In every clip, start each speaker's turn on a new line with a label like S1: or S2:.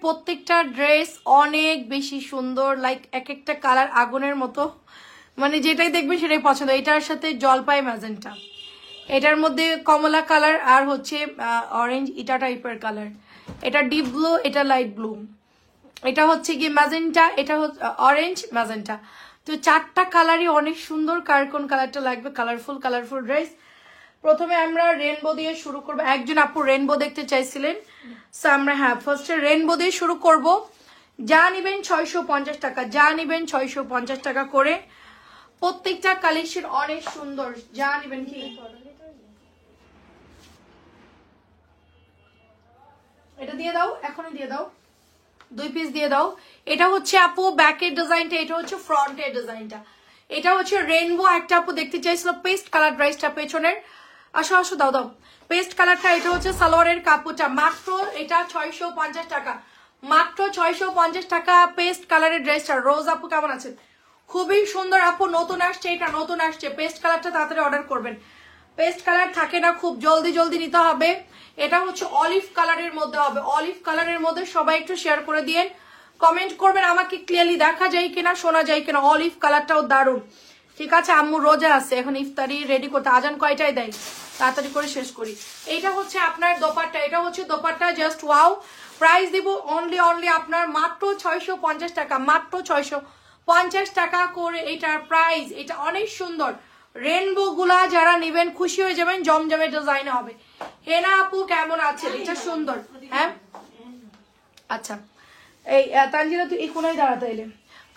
S1: প্রত্যেকটা ড্রেস অনেক বেশি সুন্দর, লাইক এক একটা কালার আগুনের মতো, মানে যেটাই দেখবেন সেটাই পছন্দ। এটার সাথে জলপাই ম্যাজেন্টা, এটার মধ্যে কমলা কালার আর হচ্ছে অরেঞ্জ এটা টাইপের কালার, এটা ডিপ ব্লু, এটা লাইট ব্লু, এটা হচ্ছে কি ম্যাজেন্টা, এটা হচ্ছে অরেঞ্জ ম্যাজেন্টা। তো চারটা কালারই অনেক সুন্দর। কার কোন কালারটা লাগবে? Colourful colourful dress. প্রথমে আমরা রেনবো দিয়ে শুরু করবো। একজন আপু রেনবো দেখতে চাইছিলেন, সো আমরা হ্যাঁ ফার্স্টে রেনবো দিয়ে শুরু করব। যা নিবেন 650 টাকা, যা নিবেন 650 টাকা করে। প্রত্যেকটা কালেকশন অনেক সুন্দর, যা নিবেন। কি এটা দিয়ে দাও, এখনই দিয়ে দাও, 2 পিস দিয়ে দাও। এটা হচ্ছে আপু ব্যাকের ডিজাইনটা, এটা হচ্ছে ফ্রন্টের ডিজাইনটা। এটা হচ্ছে রেনবো। একটা আপু দেখতে চাইছিল পেস্ট কালার ড্রেসটা পেছনের, আসো আসো দাও দাও পেস্ট কালারটা। এটা হচ্ছে সালোয়ারের কাপড়টা, মাত্র এটা 650 টাকা, মাত্র 650 টাকা পেস্ট কালারের ড্রেসটা। রোজ আপু কেমন আছেন? খুবই সুন্দর আপু, নতুন আসছে, এটা নতুন আসছে। পেস্ট কালারটা তাড়াতাড়ি অর্ডার করবেন, পেস্ট কালার থাকে না, খুব জলদি জলদি নিতে হবে। এটা হচ্ছে অলিভ কালারের মধ্যে হবে, অলিভ কালারের মধ্যে। সবাই একটু শেয়ার করে দিয়েন, কমেন্ট করবেন আমাকে ক্লিয়ারলি দেখা যায় কিনা, শোনা যায় কিনা। অলিভ কালারটাও দারুণ, ঠিক আছে। আম্মু রোজা আছে, এখন ইফতারি রেডি করতে। আজান কয়টায় দেয়? তাড়াতাড়ি করে শেষ করি। এইটা হচ্ছে আপনার দোপাট্টা, এটা হচ্ছে দোপাট্টা, জাস্ট ওয়াও। প্রাইস দিব অনলি আপনার মাত্র 650 টাকা, মাত্র 650 টাকা করে এটার প্রাইস। এটা অনেক সুন্দর। রেনবো গুলা যারা নিবেন খুশি হয়ে যাবেন, জমজমে ডিজাইন হবে। হেনা আপু কেমন আছেন? এটা সুন্দর, হ্যাঁ আচ্ছা। এই তানজিরা তুই এই কোনায় দাঁড়াতে এলে।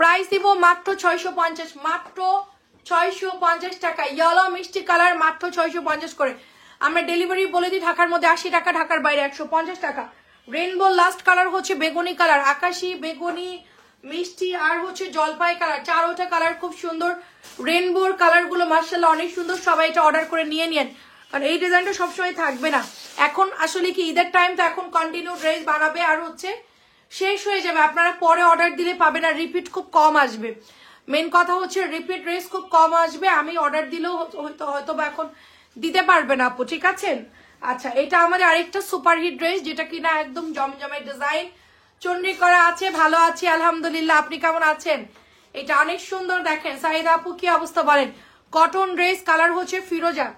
S1: প্রাইস দিব মাত্র 650, মাত্র 650 টাকা। ইয়েলো মিষ্টি কালার মাত্র 650 করে। আমরা ডেলিভারি বলে দিই, ঢাকার মধ্যে 80 টাকা, ঢাকার বাইরে 150 টাকা। রেনবো লাস্ট কালার হচ্ছে বেগুনি কালার, আকাশি, বেগুনি, মিষ্টি আর হচ্ছে জলপাই কালার। চারোটা কালার খুব সুন্দর। রেনবোর কালার গুলো মার্শাল্লাহ অনেক সুন্দর। সবাই এটা অর্ডার করে নিয়ে নিন, কারণ এই ডিজাইনটা সবসময় থাকবে না। এখন আসলে কি ঈদের টাইম, তো এখন কন্টিনিউ ড্রেস বানাবে আর হচ্ছে শেষ হয়ে যাবে। আপনারা পরে অর্ডার দিলে পাবে না, রিপিট খুব কম আসবে। মেন কথা হচ্ছে রিপিট ড্রেস খুব কম আসবে। আমি অর্ডার দিলেও হয়তো বা এখন দিতে পারবে না আপু, ঠিক আছেন? আচ্ছা, এটা আমাদের আরেকটা সুপারহিট ড্রেস, যেটা কিনা একদম জমজমের ডিজাইন, চন্ডি করা আছে। ভালো আছি আলহামদুলিল্লাহ, আপনি কেমন আছেন? এটা অনেক সুন্দর। দেখেন সাইদা আপু কি অবস্থা বলেন। কটন ড্রেস, কালার হচ্ছে ফিরোজা,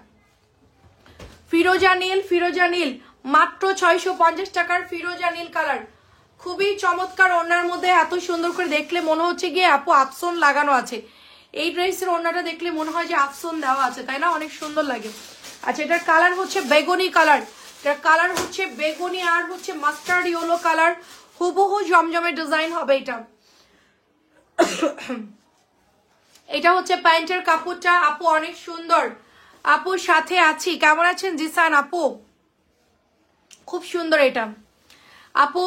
S1: ফিরোজা নীল, ফিরোজা নীল, মাত্র 650 টাকার ফিরোজা নীল কালার। খুবই চমৎকার। ওনার মধ্যে এত সুন্দর করে দেখলে মনে হচ্ছে গিয়ে আপু আফসন লাগানো আছে। এই ড্রেসের ওনাটা দেখলে মনে হয় যে আফসন দেওয়া আছে, তাই না? অনেক সুন্দর লাগে। আচ্ছা, এটার কালার হচ্ছে বেগুনি কালার, এটার কালার হচ্ছে বেগুনি আর হচ্ছে মাস্টার্ড ইয়েলো কালার। হুবহু জমজমের ডিজাইন হবে এটা। এটা হচ্ছে প্যান্টের কাপড়টা আপু, অনেক সুন্দর। আপুর সাথে আছি, কেমন আছেন জিসান আপু? খুব সুন্দর এটা আপু।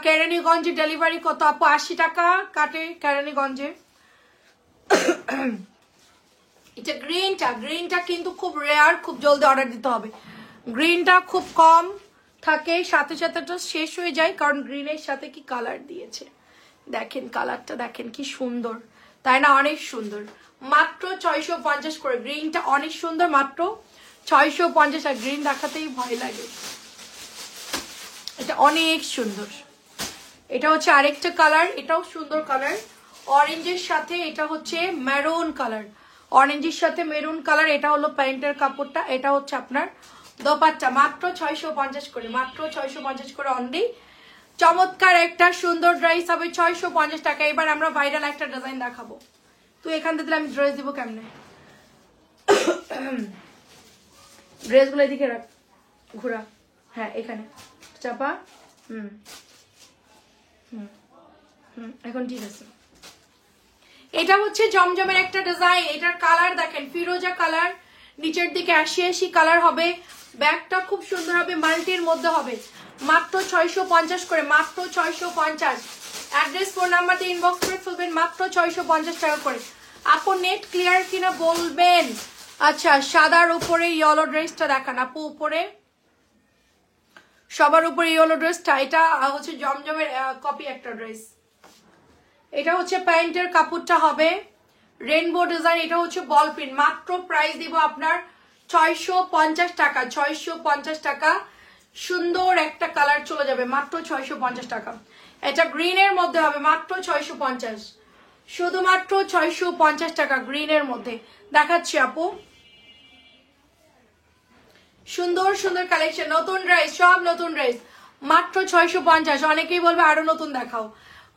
S1: কেরানীগঞ্জে ডেলিভারি কত আপু? 80 টাকা কাটে কেরানীগঞ্জে। এটা গ্রিনটা কিন্তু খুব রেয়ার, খুব জলদি অর্ডার দিতে হবে। গ্রিনটা খুব কম থাকে, সাথে সাথে তো শেষ হয়ে যায়, কারণ গ্রিনের সাথে কি কালার দিয়েছে দেখেন, কালারটা দেখেন কি সুন্দর, তাই না? অনেক সুন্দর। মাত্র 650 করে। গ্রিনটা অনেক সুন্দর, মাত্র 650। আর গ্রিন দেখাতেই ভয় লাগে, এটা অনেক সুন্দর। এটা হচ্ছে আরেকটা কালার, এটাও সুন্দর কালার, অরেঞ্জের সাথে। এটা হচ্ছে মেরুন কালার, অরেঞ্জের সাথে মেরুন কালার। এটা হলো প্যান্টের কাপড়টা, এটা হচ্ছে আপনার দোপাট্টা। মাত্র 650 করে, মাত্র 650 করে অনলি। চমৎকার একটা সুন্দর ড্রেস হবে 650 টাকা। এবার আমরা ভাইরাল একটা ডিজাইন দেখাবো। তুই এখান থেকে আমি ড্রেস দিব কেমনে? ড্রেসগুলো এদিকে রাখ, ঘোরা, হ্যাঁ এখানে চাপা। এখন ঠিক আছে। এটা হচ্ছে জমজমের একটা ডিজাইন। এটার কালার দেখেন ফিরোজা কালার, নিচের দিকে 80 কালার হবে। ব্যাগটা খুব সুন্দর হবে, মাল্টির মধ্যে হবে। মাত্র 650 করে, মাত্র 650। অ্যাড্রেস ফোন নাম্বার দিয়ে ইনবক্স করে ফেলবেন, মাত্র 650 টাকা করে। আপু নেট ক্লিয়ার কিনা বলবেন। আচ্ছা, সাদার উপরে ইয়েলো ড্রেসটা দেখান আপু, উপরে সবার উপরে ইয়েলো ড্রেসটা। এটা হচ্ছে জমজমের কপি একটা ড্রেস। এটা হচ্ছে প্যান্টের কাপড়টা হবে রেনবো ডিজাইন। এটা হচ্ছে বল প্রিন্ট। মাত্র প্রাইস দিব আপনার 650 টাকা, 650 টাকা। সুন্দর একটা কালার চলে যাবে মাত্র 650 টাকা। এটা গ্রিনের মধ্যে হবে মাত্র 650, শুধুমাত্র 650 টাকা গ্রিনের মধ্যে দেখাচ্ছি আপু। সুন্দর সুন্দর কালেকশন, নতুন ড্রেস, সব নতুন ড্রেস, মাত্র 650। অনেকেই বলবে আরো নতুন দেখাও,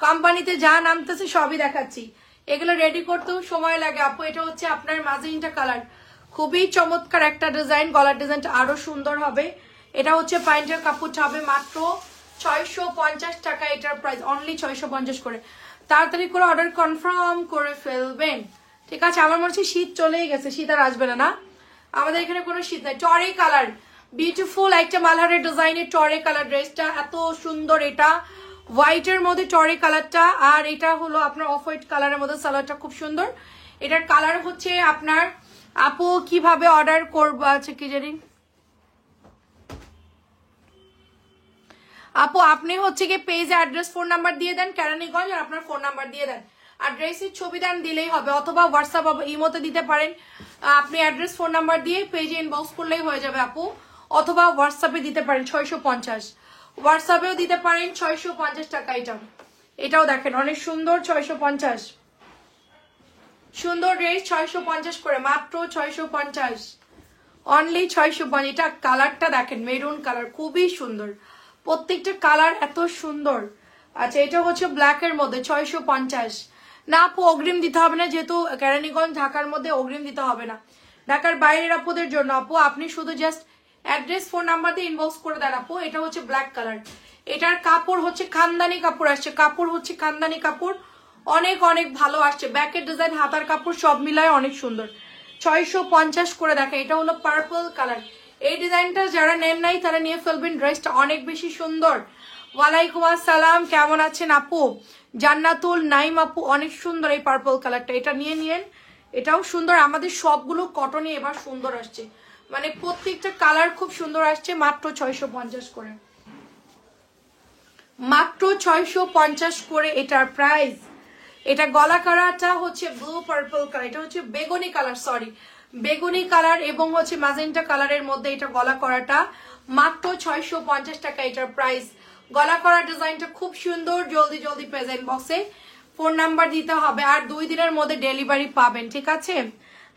S1: কোম্পানিতে যা নামতেছে সবই দেখাচ্ছি, এগুলো রেডি করতেও সময় লাগে আপু। এটা হচ্ছে আপনার ম্যাজেন্টা কালার, খুবই চমৎকার একটা ডিজাইন, গলার ডিজাইনটা আরো সুন্দর হবে। এটা হচ্ছে প্যান্টের কাপড়টা হবে মাত্র 650 টাকা, এটার প্রাইস অনলি 650 করে। তাড়াতাড়ি করে অর্ডার কনফার্ম করে ফেলবেন, ঠিক আছে? আমার মনে হচ্ছে শীত চলেই গেছে, শীত আর আসবে না। না, আমাদের এখানে কোনো শীত নাই। টরে কালার, বিউটিফুল একটা মালহারের ডিজাইনের টরে কালার, ড্রেসটা এত সুন্দর। এটা হোয়াইটের মধ্যে টরে কালারটা, আর এটা হলো আপনার অফ হোয়াইট কালারের মধ্যে সালোয়ারটা খুব সুন্দর। এটার কালার হচ্ছে আপনার, আপু কিভাবে অর্ডার করবো আছে কি জানি আপু, আপনি হচ্ছে কি পেজ অ্যাড্রেস ফোন নাম্বার দিয়ে দেন কেরানীগঞ্জ, আর আপনার ফোন নাম্বার দিয়ে দেন, অ্যাড্রেসের ছবি দেন দিলেই হবে, অথবা হোয়াটসঅ্যাপ ইমোতে দিতে পারেন। আপনি অ্যাড্রেস ফোন নাম্বার দিয়ে পেজে ইনবক্স করলেই হয়ে যাবে আপু, অথবা হোয়াটসঅ্যাপে দিতে পারেন 650, হোয়াটসঅ্যাপেও দিতে পারেন 650 টাকা। এটাও দেখেন অনেক সুন্দর, 650, সুন্দর ড্রেস 650 করে, মাত্র 650, অনলি 650। এটা কালারটা দেখেন, মেরুন কালার, খুবই সুন্দর, প্রত্যেকটা কালার এত সুন্দর। আচ্ছা, এটা হচ্ছে ব্ল্যাক এর মধ্যে 650। না আপু, অগ্রিম দিতে হবে না, যেহেতু কেরানীগঞ্জ ঢাকার মধ্যে অগ্রিম দিতে হবে না, ঢাকার বাইরের আপুদের জন্য আপু আপনি শুধু জাস্ট অ্যাড্রেস ফোন নাম্বার দিয়ে ইনবক্স করে দেন আপু। এটা হচ্ছে ব্ল্যাক কালার, এটার কাপড় হচ্ছে খানদানি কাপড় আসছে, কাপড় হচ্ছে খানদানি কাপড়, অনেক অনেক ভালো আসছে, ব্যাকের ডিজাইন হাতার কাপড় সব মিলায় অনেক সুন্দর। 650 করে দেখে। এটা হলো পার্পল কালার, এই ডিজাইনটা যারা নেন নাই তারা নিয়ে ফেলবেন, ড্রেসটা অনেক বেশি সুন্দর। ওয়ালাইকুম আসসালাম, কেমন আছেন আপু? জান্নাতুল নাইম আপু, অনেক সুন্দর এই পার্পল কালারটা, এটা নিয়ে নিয়েন, এটাও সুন্দর। আমাদের সবগুলো কটনে এবার সুন্দর আসছে, মানে প্রত্যেকটা কালার খুব সুন্দর আসছে, মাত্র 650 করে, মাত্র 650 করে এটার প্রাইস। এটা গলা কালারটা হচ্ছে ব্লু পার্পল কালার, এটা হচ্ছে বেগুনি কালার, সরি বেগুনি কালার এবং হচ্ছে ম্যাজেন্টা কালারের মধ্যে এটা গলা করাটা, মাত্র 650 টাকা এটার প্রাইস। গলা করা ডিজাইনটা খুব সুন্দর, জলদি জলদি প্রেজেন্ট বক্সে ফোন নাম্বার দিতে হবে, আর 2 দিনের মধ্যে ডেলিভারি পাবেন, ঠিক আছে?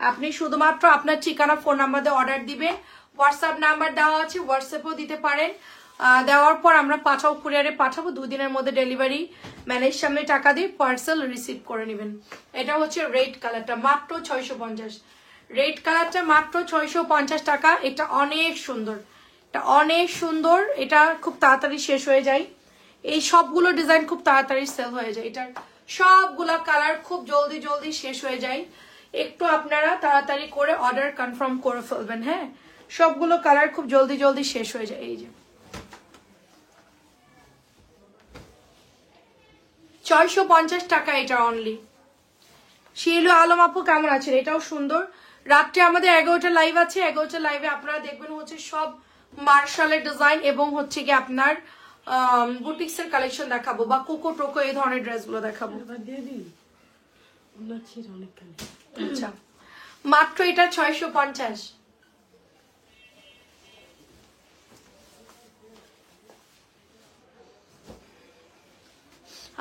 S1: আপনি শুধুমাত্র আপনার ঠিকানা ফোন নাম্বার দিয়ে অর্ডার দিবেন, হোয়াটসঅ্যাপ নাম্বার দেওয়া আছে, হোয়াটসঅ্যাপেও দিতে পারেন। দেওয়ার পর আমরা পাঠাও, কুরিয়ারে পাঠাবো, 2 দিনের মধ্যে ডেলিভারি ম্যানের সামনে টাকা দিয়ে পার্সেল রিসিভ করে নেবেন। এটা হচ্ছে রেড কালারটা, মাত্র 650, রেড কালারটা মাত্র 650 টাকা। এটা অনেক সুন্দর, এটা অনেক সুন্দর, এটা খুব তাড়াতাড়ি শেষ হয়ে যায়, এই সবগুলো ডিজাইন খুব তাড়াতাড়ি সেল হয়ে যায়, এটার সবগুলা কালার খুব জলদি জলদি শেষ হয়ে যায়, একটু আপনারা তাড়াতাড়ি করে অর্ডার কনফার্ম করে ফেলবেন। হ্যাঁ, সবগুলো কালার খুব জলদি জলদি শেষ হয়ে যায়। এই যে 650 টাকা এটা অনলি। শিলু আলম আপু, কেমন আছেন? এটাও সুন্দর। রাত্রে আমাদের 11টা লাইভ আছে, 11টা লাইভে আপনারা দেখবেন হচ্ছে সব মার্শালের ডিজাইন এবং হচ্ছে কি আপনার বুটিক্স এর কালেকশন দেখাবো, বা কোকো টোকো এই ধরনের ড্রেসগুলো দেখাবো। আচ্ছা, মাত্র এটা 650।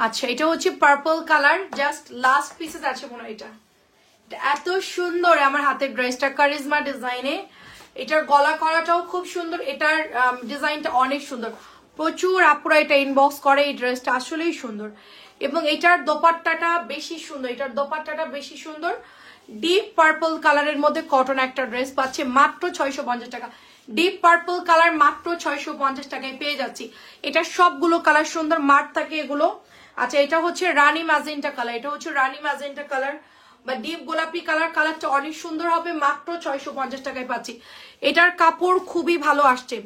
S1: আচ্ছা, এটা হচ্ছে purple colour, just last pieces আছে মনে হয়। এটা এত সুন্দর, আমার হাতের ড্রেসটা কারিজমা ডিজাইনে, এটার গলা করাটাও খুব সুন্দর, এটার ডিজাইনটা অনেক সুন্দর, প্রচুর আপুরা এটা ইনবক্স করে, এই ড্রেসটা আসলেই সুন্দর। এবং এটার দোপাট্টাটা বেশি সুন্দর, এটার দোপাট্টাটা বেশি সুন্দর, ডিপ পার্পল কালারের মধ্যে কটন একটা ড্রেস পাচ্ছে মাত্র 650 টাকা। ডিপ পার্পল কালার মাত্র 650 টাকায় পেয়ে যাচ্ছি। এটা সবগুলো কালার সুন্দর, মাঠ থাকে এগুলো। আচ্ছা, এটা হচ্ছে রানী ম্যাজেন্টা কালার, এটা হচ্ছে রানী ম্যাজেন্টা কালার বা ডিপ গোলাপি কালার, কালারটা অনেক সুন্দর হবে, মাত্র 650 টাকায় পাচ্ছি। এটার কাপড় খুবই ভালো আসছে,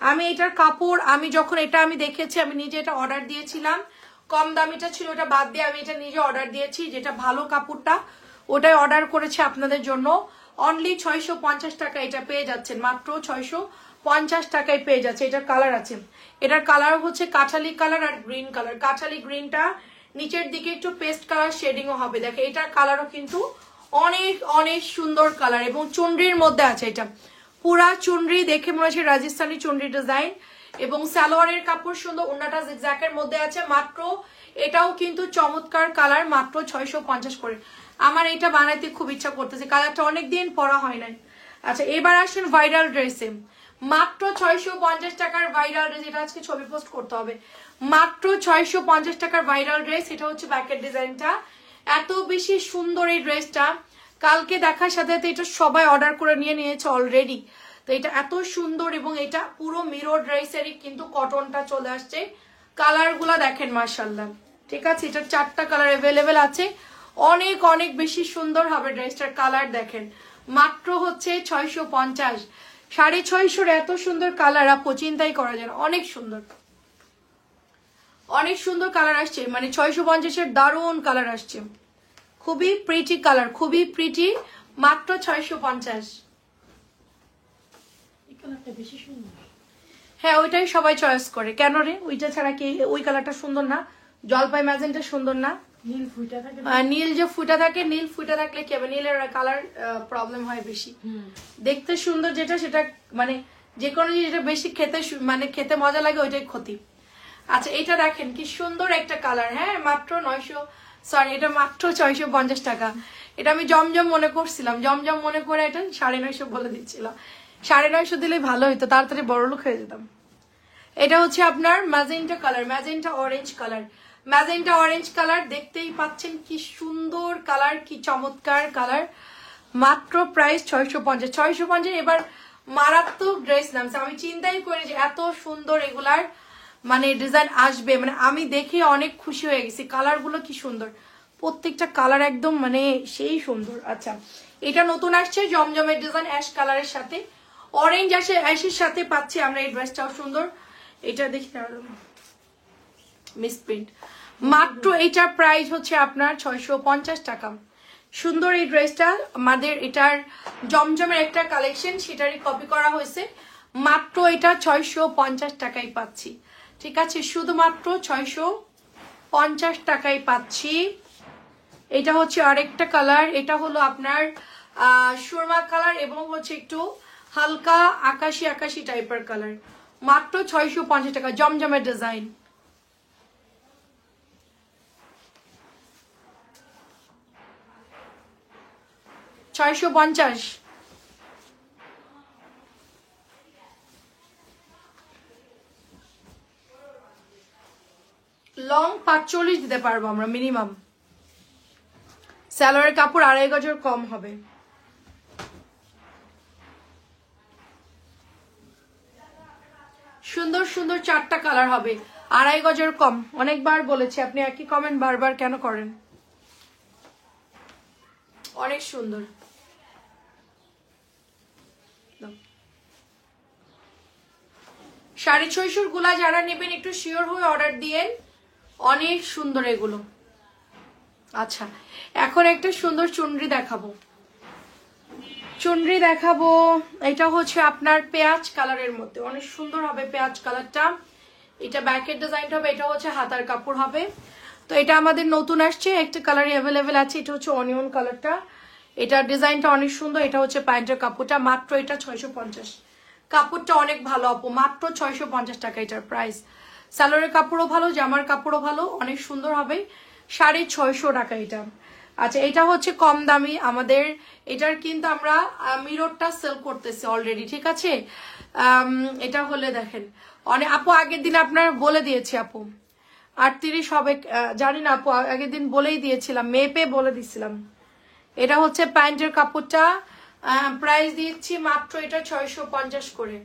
S1: আমি এটার কাপড় আমি যখন এটা আমি দেখেছি, আমি নিজে এটা অর্ডার দিয়েছিলাম, কম দামিটা ছিল ওটা বাদ দিয়ে আমি এটা নিজে অর্ডার দিয়েছি, যেটা ভালো কাপড়টা ওটাই অর্ডার করেছি আপনাদের জন্য। অনলি 650 টাকা এটা পেয়ে যাচ্ছেন, মাত্র 650 টাকায় পেয়ে যাচ্ছে। এটার কালার আছে, এটার কালার হচ্ছে কাঠালি কালার আর গ্রিন কালার, কাঠালি গ্রিনটা নিচের দিকে একটু পেস্ট কালার শেডিংও হবে, দেখে এটার কালারও কিন্তু অনেক অনেক সুন্দর কালার, এবং চুনরির মধ্যে আছে, এটা পুরা চুনরি, দেখে মনে হচ্ছে রাজস্থানী চুনরি ডিজাইন। এবং সালোয়ারের কাপড় সুন্দর, ওন্নাটা জিগজ্যাগের মধ্যে আছে। মাত্র এটাও কিন্তু চমৎকার কালার, মাত্র 650 করে। আমার এটা বানাইতে খুব ইচ্ছা করতেছে, কালারটা অনেকদিন পরা হয় নাই। আচ্ছা এবার আসেন ভাইরাল ড্রেসে, মাত্র 650 টাকার ভাইরাল ড্রেস। এটা আজকে ছবি পোস্ট করতে হবে। মাত্র 650 টাকার ভাইরাল ড্রেস। এটা হচ্ছে ব্যাকের ডিজাইনটা, এত বেশি সুন্দর এই ড্রেসটা। কালকে দেখার সাথে সাথে এটা সবাই অর্ডার করে নিয়ে নিয়েছে অলরেডি। তো এটা এত সুন্দর, এবং এটা পুরো মিরর ড্রেসেরই কিন্তু কটনটা চলে আসছে। কালার গুলা দেখেন মাশাআল্লাহ, ঠিক আছে। এটা 4টা কালার অ্যাভেলেবেল আছে, অনেক অনেক বেশি সুন্দর হবে ড্রেসটার। কালার দেখেন, মাত্র হচ্ছে 650। 650 এত সুন্দর কালার আপু চিন্তাই করা যায় না, অনেক সুন্দর, অনেক সুন্দর কালার আসছে। মানে 650-এর দারুণ কালার আসছে, খুবই প্রিটি কালার, খুবই প্রিটি, মাত্র 650। হ্যাঁ ওইটাই সবাই চয়েস করে, কেন রে ওইটা ছাড়া কি ওই কালারটা সুন্দর না? জলপাই ম্যাজেন্টা সুন্দর না? নীল যে ফুটা থাকে, নীল ফুটা থাকলে কি হবে, নীলের কালার প্রবলেম হয় বেশি। দেখতে সুন্দর যেটা, সেটা মানে যে কোনো যেটা বেশি খেতে মানে খেতে মজা লাগে ওইটাই ক্ষতি। আচ্ছা এটা দেখেন কি সুন্দর একটা কালার। হ্যাঁ মাত্র 900, সরি এটা মাত্র 650 টাকা। এটা আমি জমজম মনে করছিলাম, জমজম মনে করে এটা 950 বলে দিচ্ছিলাম। 950 দিলেই ভালো হইতো, তাড়াতাড়ি বড়লোক হয়ে যেতাম। এটা হচ্ছে আপনার magenta colour, magenta orange colour, magenta orange colour. দেখতেই পাচ্ছেন কি সুন্দর কালার, কি চমৎকার কালার। মাত্র প্রাইস 650। 650 এবার মারাত্মক ড্রেস নামছে। আমি চিন্তাই করি যে এত সুন্দর এগুলার মানে ডিজাইন আসবে, মানে আমি দেখে অনেক খুশি হয়ে গেছি। কালার গুলো কি সুন্দর, প্রত্যেকটা কালার একদম মানে সেই সুন্দর। আচ্ছা এটা নতুন আসছে জমজমের ডিজাইন, অ্যাশ কালারের সাথে অরেঞ্জ আসে, অ্যাশের সাথে পাচ্ছি আমরা। এই ড্রেসটাও সুন্দর, এটা দেখি মিসপ্রিন্ট। মাত্র এটার প্রাইস হচ্ছে আপনার 650 টাকা। সুন্দর এই ড্রেসটা, আমাদের এটার জমজমের একটা কালেকশন, সেটারই কপি করা হয়েছে। মাত্র এটা 650 টাকায় পাচ্ছি, ঠিক আছে, শুধুমাত্র 650 টাকায় পাচ্ছি। এটা হচ্ছে আরেকটা কালার, এটা হলো আপনার সুরমা কালার এবং হচ্ছে একটু হালকা আকাশি আকাশি টাইপের কালার। মাত্র 650 টাকা, জমজমের ডিজাইন। $650। লং 45 দিতে পারবো আমরা মিনিমাম। সালোয়ারের কাপড় 2.5 গজের কম হবে। সুন্দর সুন্দর 4টা কালার হবে, 2.5 গজের কম। অনেকবার বলেছি, আপনি একই কমেন্ট বারবার কেন করেন? অনেক সুন্দর। সাড়ে 600 গুলা যারা নেবেন একটু শিওর হয়ে অর্ডার দিয়েন, অনেক সুন্দর এগুলো। আচ্ছা এখন একটা সুন্দর চুনরি দেখাবো, চুনরি দেখাবো। এটা হচ্ছে আপনার পেঁয়াজ কালারের মধ্যে, অনেক সুন্দর হবে পেঁয়াজ কালারটা। এটা ব্যাকের ডিজাইনটা হবে, এটা হচ্ছে হাতার কাপড় হবে। তো এটা আমাদের নতুন আসছে, একটা কালারই অ্যাভেলেবেল আছে, এটা হচ্ছে অনিয়ন কালারটা। এটার ডিজাইনটা অনেক সুন্দর। এটা হচ্ছে প্যান্টের কাপড়টা, মাত্র এটা 650। কাপড়টা অনেক ভালো আপু, মাত্র 650 টাকা এটার প্রাইস। সালোয়ারের কাপড়ও ভালো, জামার কাপড়ও ভালো, অনেক সুন্দর হবে। 650 টাকা এটা। আচ্ছা এটা হচ্ছে কম দামি আমাদের, এটার কিন্তু আমরা মিররটা সেল করতেছি অলরেডি, ঠিক আছে। এটা হলে দেখেন অনেক আপু আগের দিন আপনার বলে দিয়েছি আপু 38 হবে, জানি না আপু আগের দিন বলেই দিয়েছিলাম, মেপে বলে দিছিলাম। এটা হচ্ছে প্যান্টের কাপড়টা, প্রাইস দিচ্ছি মাত্র এটা 650 করে,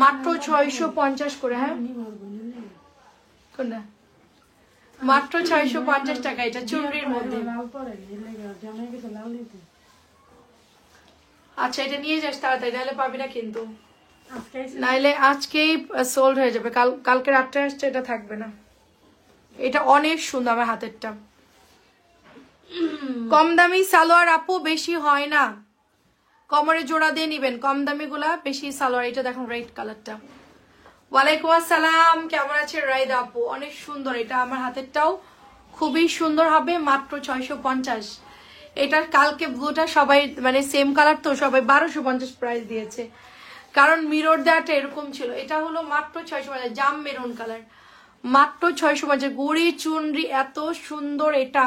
S1: মাত্র 650 করে। হ্যাঁ কোনটা? মাত্র 650 টাকা এটা চুনরির মধ্যে। আচ্ছা এটা নিয়ে যাস তাড়াতাড়ি, নাহলে পাবি না কিন্তু, নাইলে আজকেই সোল্ড হয়ে যাবে। কালকে রাত্রে আসছে, এটা থাকবে না। এটা অনেক সুন্দর আমার হাতেরটা। কম দামি সালোয়ার আপু বেশি হয় না, কমরে জোড়া দিয়ে নিবেন, কম দামি গুলা বেশি সালোয়ার। এটা দেখুন রেড কালারটা। ওয়ালাইকুম আসসালাম, কেমন আছে রাইদা আপু? অনেক সুন্দর, এটা আমার হাতেরটাও খুবই সুন্দর হবে, মাত্র 650। এটা কালকে ব্লুটা সবাই মানে সেম কালার তো সবাই 1250 প্রাইস দিয়েছে। কারণ মিরর দেওয়াটা এরকম ছিল। এটা হলো মাত্র 650, জাম মেরুন কালার, মাত্র 650। গুড়ি চুনরি এত সুন্দর এটা,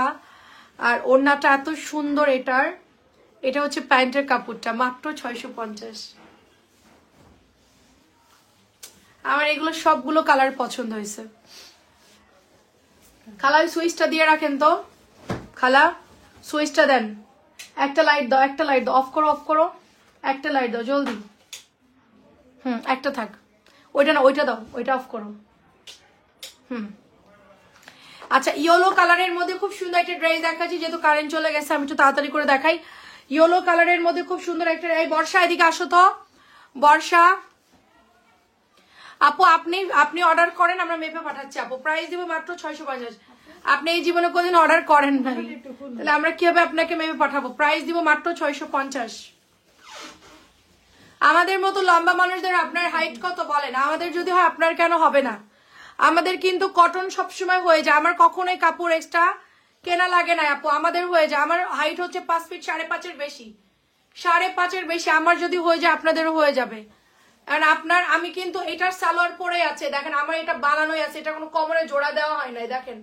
S1: আর ওড়নাটা এত সুন্দর এটার। এটা হচ্ছে প্যান্টের কাপড়টা, মাত্র 650। আমার এগুলো সবগুলো কালার পছন্দ হয়েছে। খালা সুইচটা দিয়ে রাখেন তো, খালা সুইচটা দেন। একটা লাইট দাও, একটা লাইট দাও, অফ করো, অফ করো, একটা লাইট দাও জলদি। একটা থাক, ওইটা না, ওইটা দাও, ওইটা অফ করো। আচ্ছা, ইয়েলো কালারের মধ্যে খুব সুন্দর একটা ড্রেস দেখাচ্ছি, যেহেতু কারেন্ট চলে গেছে আমি একটু তাড়াতাড়ি করে দেখাই। ইয়েলো কালারের মধ্যে খুব সুন্দর একটা, এই বর্ষা এদিকে আসো তো, বর্ষা আপু আপনি অর্ডার করেন, আমরা মেপে পাঠাচ্ছি আপু। প্রাইস দিব মাত্র 650। আপনি এই জীবনে কোনদিন অর্ডার করেন নাই, তাহলে আমরা কিভাবে আপনাকে মেপে পাঠাবো? প্রাইস দিব মাত্র 650। আমাদের মতো লম্বা মানুষদের আপনার হাইট কত বলেন? আমাদের যদি হয় আপনার কেন হবে না? আমাদের কিন্তু কটন সবসময় হয়ে যায়, আমার কখনোই কাপড় এক্সট্রা কেনা লাগে না আপু, আমাদের হয়ে যায়। আমার হাইট হচ্ছে 5 ফিট 5.5 বেশি, 5.5 বেশি। আমার যদি হয়ে যায় আপনাদেরও হয়ে যাবে। কারণ আপনার, আমি কিন্তু এটার সালোয়ার পরে আছে, দেখেন আমার এটা বানানোই আছে, এটা কোনো কোমরে জোড়া দেওয়া হয় নাই, দেখেন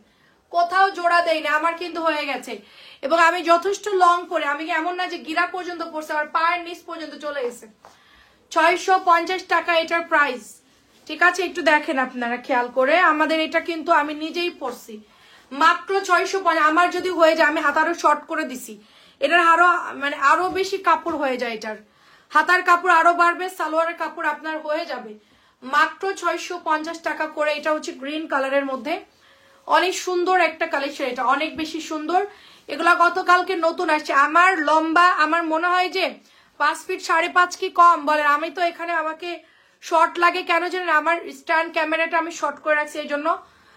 S1: কোথাও জোড়া দেই না, আমার কিন্তু হয়ে গেছে। এবং আমি যথেষ্ট লং পরে, আমি এমন না যে গিরা পর্যন্ত পড়ছে, আমার পায়ের নিচ পর্যন্ত চলে গেছে। 650 টাকা এটার প্রাইস, ঠিক আছে? একটু দেখেন আপনারা খেয়াল করে, আমাদের এটা কিন্তু আমি নিজেই পরছি, মাত্র 650। আমার যদি হয়ে যায়, আমি হাত আরো শর্ট করে দিছি, এটার আরো মানে আরো বেশি কাপড় হয়ে যায়, এটার হাতার কাপড় আরো বাড়বে, সালোয়ারের কাপড় আপনার হয়ে যাবে। মাত্র 650 টাকা করে। এটা হচ্ছে গ্রিন কালারের মধ্যে, অনেক সুন্দর একটা কালেকশন, এটা অনেক বেশি সুন্দর। এগুলা গতকালকে নতুন আসছে। আমার লম্বা, আমার মনে হয় যে 5 ফিট 5.5 কি কম বলেন? আমি তো এখানে, আমাকে শর্ট লাগে কেন জানেন? আমার স্ট্যান্ড ক্যামেরাটা আমি শর্ট করে রাখছি, এই জন্য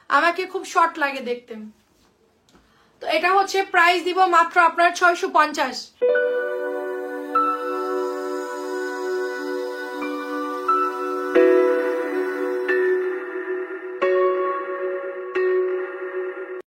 S1: আমাকে খুব শর্ট লাগে দেখতে। তো এটা হচ্ছে প্রাইস দিব মাত্র আপনার 650।